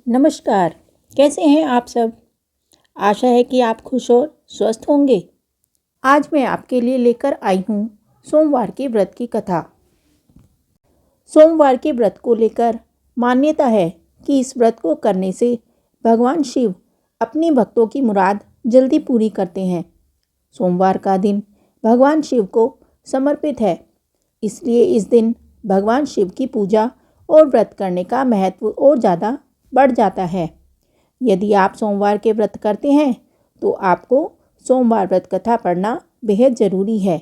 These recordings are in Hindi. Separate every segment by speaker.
Speaker 1: नमस्कार। कैसे हैं आप सब। आशा है कि आप खुश और स्वस्थ होंगे। आज मैं आपके लिए लेकर आई हूँ सोमवार के व्रत की कथा। सोमवार के व्रत को लेकर मान्यता है कि इस व्रत को करने से भगवान शिव अपने भक्तों की मुराद जल्दी पूरी करते हैं। सोमवार का दिन भगवान शिव को समर्पित है, इसलिए इस दिन भगवान शिव की पूजा और व्रत करने का महत्व और ज़्यादा बढ़ जाता है। यदि आप सोमवार के व्रत करते हैं तो आपको सोमवार व्रत कथा पढ़ना बेहद ज़रूरी है,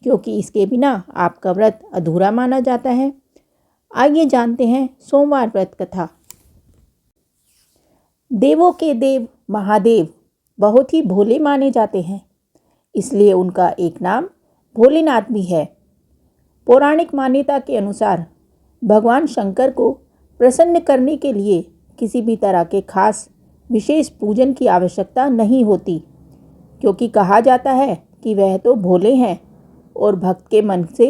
Speaker 1: क्योंकि इसके बिना आपका व्रत अधूरा माना जाता है। आइए जानते हैं सोमवार व्रत कथा। देवों के देव महादेव बहुत ही भोले माने जाते हैं, इसलिए उनका एक नाम भोलेनाथ भी है। पौराणिक मान्यता के अनुसार भगवान शंकर को प्रसन्न करने के लिए किसी भी तरह के खास विशेष पूजन की आवश्यकता नहीं होती, क्योंकि कहा जाता है कि वह तो भोले हैं और भक्त के मन से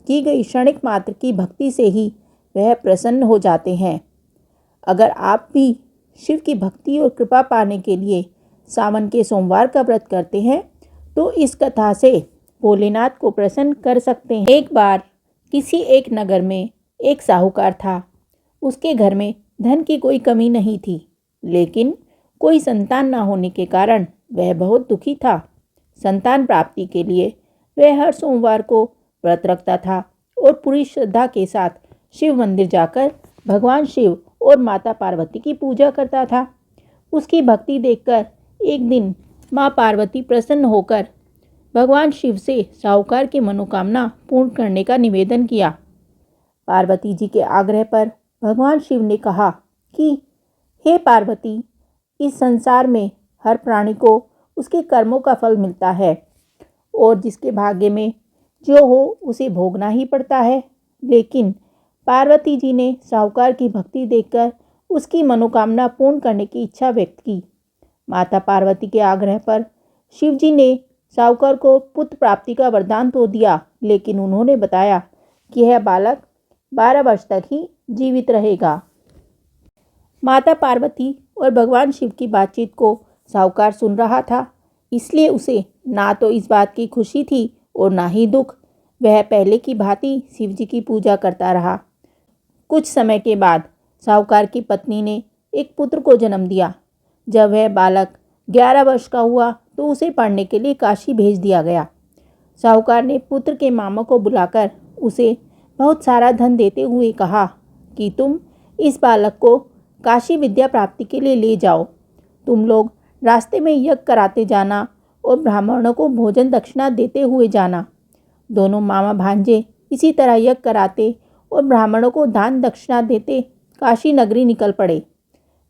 Speaker 1: की गई क्षणिक मात्र की भक्ति से ही वह प्रसन्न हो जाते हैं। अगर आप भी शिव की भक्ति और कृपा पाने के लिए सावन के सोमवार का व्रत करते हैं तो इस कथा से भोलेनाथ को प्रसन्न कर सकते हैं। एक बार किसी एक नगर में एक साहूकार था। उसके घर में धन की कोई कमी नहीं थी, लेकिन कोई संतान न होने के कारण वह बहुत दुखी था। संतान प्राप्ति के लिए वह हर सोमवार को व्रत रखता था और पूरी श्रद्धा के साथ शिव मंदिर जाकर भगवान शिव और माता पार्वती की पूजा करता था। उसकी भक्ति देखकर एक दिन माँ पार्वती प्रसन्न होकर भगवान शिव से साहूकार की मनोकामना पूर्ण करने का निवेदन किया। पार्वती जी के आग्रह पर भगवान शिव ने कहा कि हे पार्वती, इस संसार में हर प्राणी को उसके कर्मों का फल मिलता है और जिसके भाग्य में जो हो उसे भोगना ही पड़ता है। लेकिन पार्वती जी ने साहूकार की भक्ति देखकर उसकी मनोकामना पूर्ण करने की इच्छा व्यक्त की। माता पार्वती के आग्रह पर शिव जी ने साहूकार को पुत्र प्राप्ति का वरदान तो दिया, लेकिन उन्होंने बताया कि यह बालक 12 वर्ष तक ही जीवित रहेगा। माता पार्वती और भगवान शिव की बातचीत को साहूकार सुन रहा था, इसलिए उसे ना तो इस बात की खुशी थी और ना ही दुख। वह पहले की भांति शिव जी की पूजा करता रहा। कुछ समय के बाद साहूकार की पत्नी ने एक पुत्र को जन्म दिया। जब वह बालक 11 वर्ष का हुआ तो उसे पढ़ने के लिए काशी भेज दिया गया। साहूकार ने पुत्र के मामा को बुलाकर उसे बहुत सारा धन देते हुए कहा कि तुम इस बालक को काशी विद्या प्राप्ति के लिए ले जाओ। तुम लोग रास्ते में यज्ञ कराते जाना और ब्राह्मणों को भोजन दक्षिणा देते हुए जाना। दोनों मामा भांजे इसी तरह यज्ञ कराते और ब्राह्मणों को दान दक्षिणा देते काशी नगरी निकल पड़े।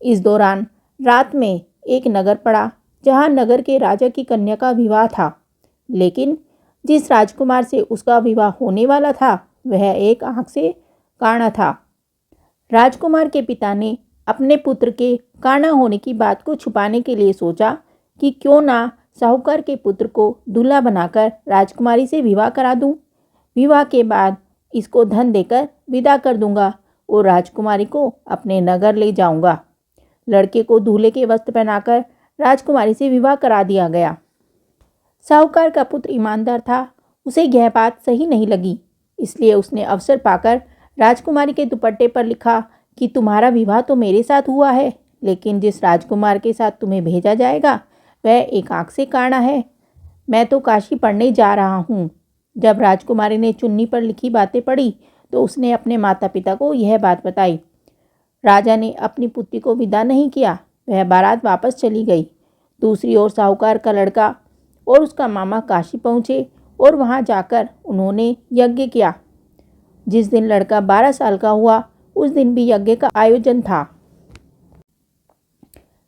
Speaker 1: इस दौरान रात में एक नगर पड़ा जहाँ नगर के राजा की कन्या का विवाह था, लेकिन जिस राजकुमार से उसका विवाह होने वाला था वह एक आंख से काना था। राजकुमार के पिता ने अपने पुत्र के काना होने की बात को छुपाने के लिए सोचा कि क्यों ना साहूकार के पुत्र को दूल्हा बनाकर राजकुमारी से विवाह करा दूं। विवाह के बाद इसको धन देकर विदा कर दूंगा और राजकुमारी को अपने नगर ले जाऊंगा। लड़के को दूल्हे के वस्त्र पहनाकर राजकुमारी से विवाह करा दिया गया। साहूकार का पुत्र ईमानदार था, उसे यह बात सही नहीं लगी, इसलिए उसने अवसर पाकर राजकुमारी के दुपट्टे पर लिखा कि तुम्हारा विवाह तो मेरे साथ हुआ है, लेकिन जिस राजकुमार के साथ तुम्हें भेजा जाएगा वह एक आंख से काना है। मैं तो काशी पढ़ने जा रहा हूँ। जब राजकुमारी ने चुन्नी पर लिखी बातें पढ़ी तो उसने अपने माता पिता को यह बात बताई। राजा ने अपनी पुत्री को विदा नहीं किया, वह बारात वापस चली गई। दूसरी ओर साहूकार का लड़का और उसका मामा काशी पहुँचे और वहाँ जाकर उन्होंने यज्ञ किया। जिस दिन लड़का 12 साल का हुआ उस दिन भी यज्ञ का आयोजन था।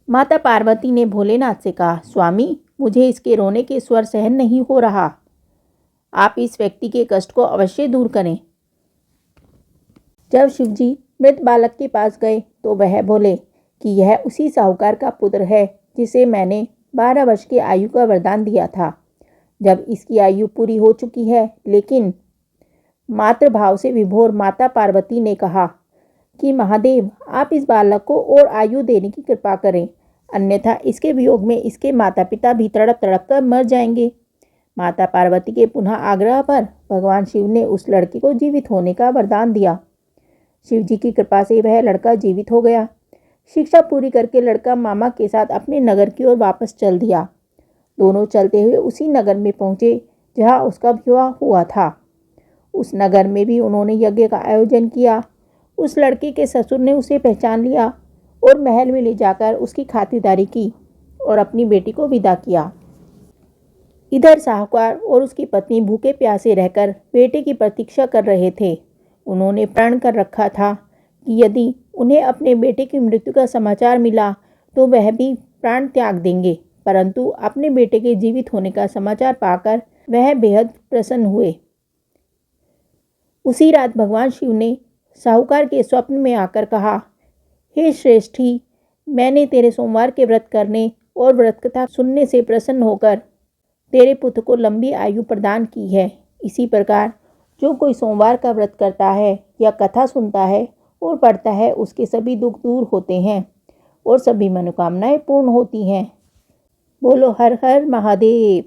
Speaker 1: माता पार्वती ने भोलेनाथ से कहा, स्वामी, मुझे इसके रोने के स्वर सहन नहीं हो रहा। आप इस व्यक्ति के कष्ट को अवश्य दूर करें। जब शिवजी मृत बालक के पास गए तो वह बोले कि यह उसी साहूकार का पुत्र है जिसे मैंने 12 वर्ष की आयु का वरदान दिया था। जब इसकी आयु पूरी हो चुकी है, लेकिन मातृभाव से विभोर माता पार्वती ने कहा कि महादेव आप इस बालक को और आयु देने की कृपा करें, अन्यथा इसके वियोग में इसके माता पिता भी तड़प तड़प कर मर जाएंगे। माता पार्वती के पुनः आग्रह पर भगवान शिव ने उस लड़के को जीवित होने का वरदान दिया। शिव जी की कृपा से वह लड़का जीवित हो गया। शिक्षा पूरी करके लड़का मामा के साथ अपने नगर की ओर वापस चल दिया। दोनों चलते हुए उसी नगर में पहुंचे जहां उसका विवाह हुआ था। उस नगर में भी उन्होंने यज्ञ का आयोजन किया। उस लड़के के ससुर ने उसे पहचान लिया और महल में ले जाकर उसकी खातिरदारी की और अपनी बेटी को विदा किया। इधर साहूकार और उसकी पत्नी भूखे प्यासे रहकर बेटे की प्रतीक्षा कर रहे थे। उन्होंने प्रण कर रखा था कि यदि उन्हें अपने बेटे की मृत्यु का समाचार मिला तो वह भी प्राण त्याग देंगे, परंतु अपने बेटे के जीवित होने का समाचार पाकर वह बेहद प्रसन्न हुए। उसी रात भगवान शिव ने साहूकार के स्वप्न में आकर कहा, हे श्रेष्ठी, मैंने तेरे सोमवार के व्रत करने और व्रत कथा सुनने से प्रसन्न होकर तेरे पुत्र को लंबी आयु प्रदान की है। इसी प्रकार जो कोई सोमवार का व्रत करता है या कथा सुनता है और पढ़ता है उसके सभी दुख दूर होते हैं और सभी मनोकामनाएं पूर्ण होती हैं। बोलो हर हर महादेव।